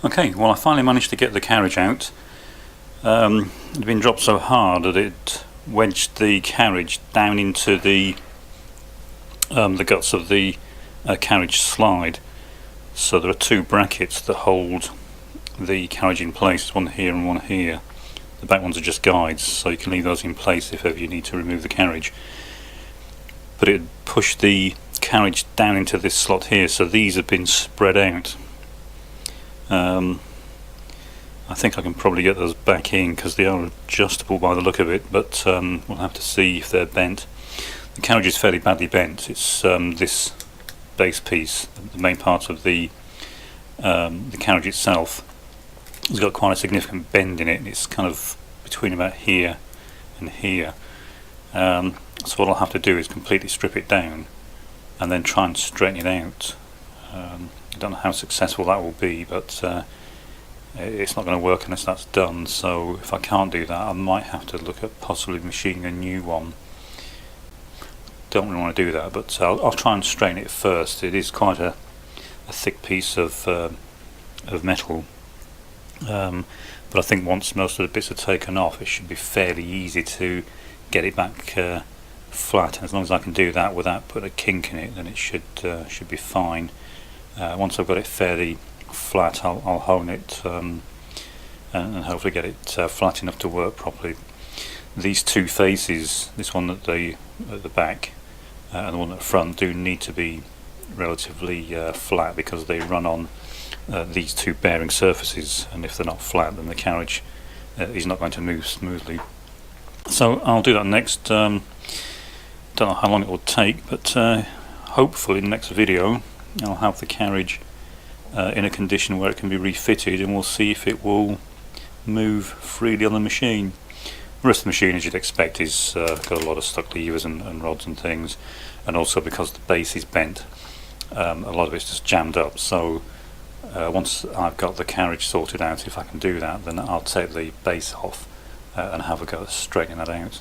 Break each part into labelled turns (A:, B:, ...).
A: Okay, well I finally managed to get the carriage out. It had been dropped so hard that it wedged the carriage down into the guts of the carriage slide. So there are two brackets that hold the carriage in place, one here and one here. The back ones are just guides, so you can leave those in place if ever you need to remove the carriage. But it pushed the carriage down into this slot here, so these have been spread out. I think I can probably get those back in because they are adjustable by the look of it, but we'll have to see if they're bent. The carriage is fairly badly bent. It's this base piece, the main part of the carriage itself, has got quite a significant bend in it. It's kind of between about here and here. So what I'll have to do is completely strip it down and then try and straighten it out. I don't know how successful that will be, but it's not going to work unless that's done. So if I can't do that, I might have to look at possibly machining a new one. Don't really want to do that, but I'll try and straighten it first. It is quite a thick piece of metal, but I think once most of the bits are taken off, it should be fairly easy to get it back flat. And as long as I can do that without putting a kink in it, then it should be fine. Once I've got it fairly flat, I'll hone it and hopefully get it flat enough to work properly. These two faces, this one at the back and the one at the front, do need to be relatively flat because they run on these two bearing surfaces, and if they're not flat, then the carriage is not going to move smoothly. So I'll do that next. Don't know how long it will take, but hopefully in the next video I'll have the carriage in a condition where it can be refitted, and we'll see if it will move freely on the machine. The rest of the machine, as you'd expect, is got a lot of stuck levers and rods and things, and also because the base is bent, a lot of it's just jammed up. So once I've got the carriage sorted out, if I can do that, then I'll take the base off and have a go at straightening that out.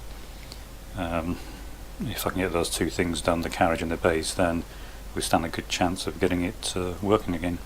A: If I can get those two things done, the carriage and the base, then we stand a good chance of getting it working again.